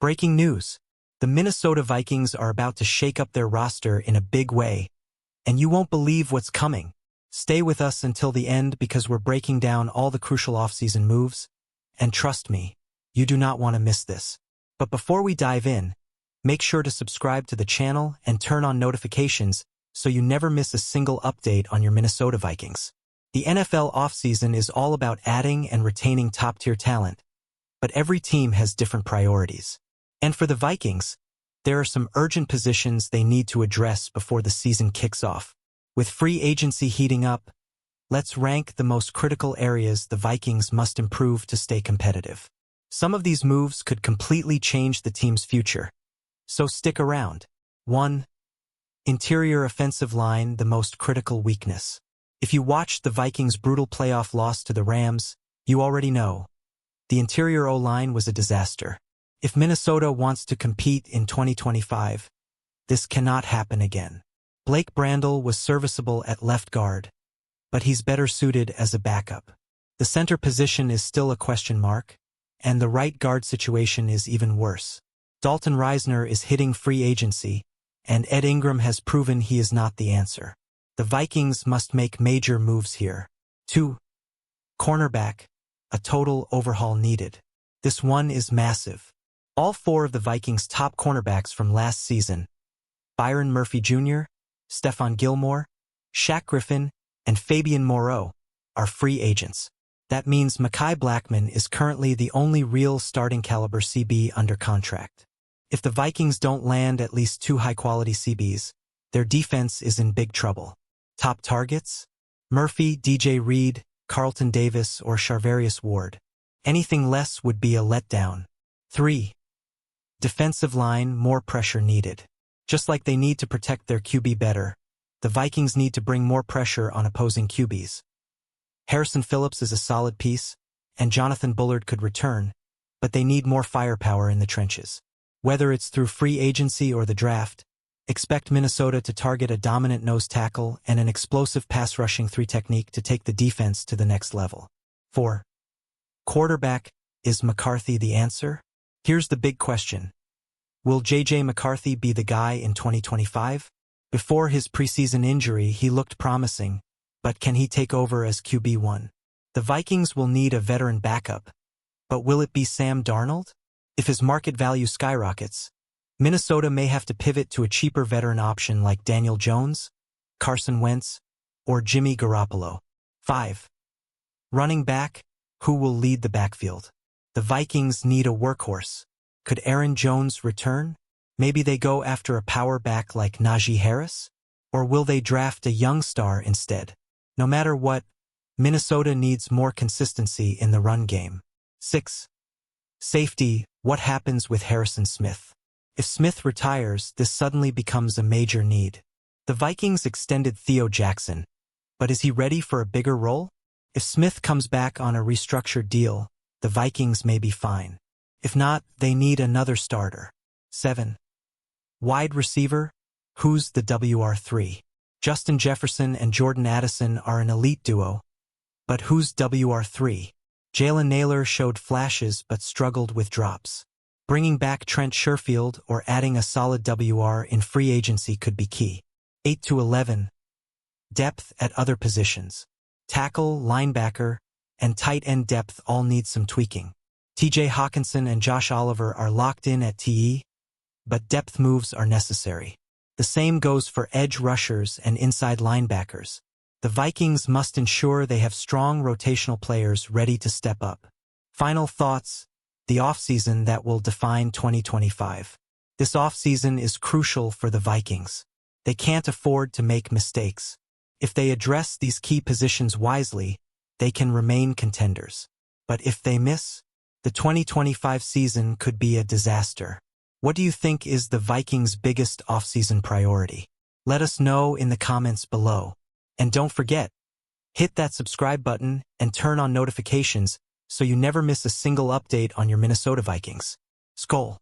Breaking news. The Minnesota Vikings are about to shake up their roster in a big way, and you won't believe what's coming. Stay with us until the end because we're breaking down all the crucial offseason moves, and trust me, you do not want to miss this. But before we dive in, make sure to subscribe to the channel and turn on notifications so you never miss a single update on your Minnesota Vikings. The NFL offseason is all about adding and retaining top-tier talent, but every team has different priorities. And for the Vikings, there are some urgent positions they need to address before the season kicks off. With free agency heating up, let's rank the most critical areas the Vikings must improve to stay competitive. Some of these moves could completely change the team's future, so stick around. 1. Interior offensive line, the most critical weakness. If you watched the Vikings' brutal playoff loss to the Rams, you already know. The interior O-line was a disaster. If Minnesota wants to compete in 2025, this cannot happen again. Blake Brandel was serviceable at left guard, but he's better suited as a backup. The center position is still a question mark, and the right guard situation is even worse. Dalton Risner is hitting free agency, and Ed Ingram has proven he is not the answer. The Vikings must make major moves here. 2. Cornerback, a total overhaul needed. This one is massive. All 4 of the Vikings' top cornerbacks from last season, Byron Murphy Jr., Stephon Gilmore, Shaq Griffin, and Fabian Moreau, are free agents. That means Mekhi Blackmon is currently the only real starting caliber CB under contract. If the Vikings don't land at least 2 high-quality CBs, their defense is in big trouble. Top targets? Murphy, DJ Reed, Carlton Davis, or Charvarius Ward. Anything less would be a letdown. 3. Defensive line, more pressure needed. Just like they need to protect their QB better, the Vikings need to bring more pressure on opposing QBs. Harrison Phillips is a solid piece, and Jonathan Bullard could return, but they need more firepower in the trenches. Whether it's through free agency or the draft, expect Minnesota to target a dominant nose tackle and an explosive pass-rushing 3 technique to take the defense to the next level. 4. Quarterback, is McCarthy the answer? Here's the big question. Will J.J. McCarthy be the guy in 2025? Before his preseason injury, he looked promising, but can he take over as QB1? The Vikings will need a veteran backup, but will it be Sam Darnold? If his market value skyrockets, Minnesota may have to pivot to a cheaper veteran option like Daniel Jones, Carson Wentz, or Jimmy Garoppolo. 5. Running back, who will lead the backfield? The Vikings need a workhorse. Could Aaron Jones return? Maybe they go after a power back like Najee Harris? Or will they draft a young star instead? No matter what, Minnesota needs more consistency in the run game. 6. Safety, what happens with Harrison Smith? If Smith retires, this suddenly becomes a major need. The Vikings extended Theo Jackson, but is he ready for a bigger role? If Smith comes back on a restructured deal, the Vikings may be fine. If not, they need another starter. 7. Wide receiver, who's the WR3? Justin Jefferson and Jordan Addison are an elite duo, but who's WR3? Jalen Nailor showed flashes but struggled with drops. Bringing back Trent Sherfield or adding a solid WR in free agency could be key. 8 to 11. Depth at other positions. Tackle, linebacker, and tight end depth all need some tweaking. TJ Hawkinson and Josh Oliver are locked in at TE, but depth moves are necessary. The same goes for edge rushers and inside linebackers. The Vikings must ensure they have strong rotational players ready to step up. Final thoughts, the offseason that will define 2025. This offseason is crucial for the Vikings. They can't afford to make mistakes. If they address these key positions wisely, they can remain contenders. But if they miss, the 2025 season could be a disaster. What do you think is the Vikings' biggest offseason priority? Let us know in the comments below. And don't forget, hit that subscribe button and turn on notifications so you never miss a single update on your Minnesota Vikings. Skol!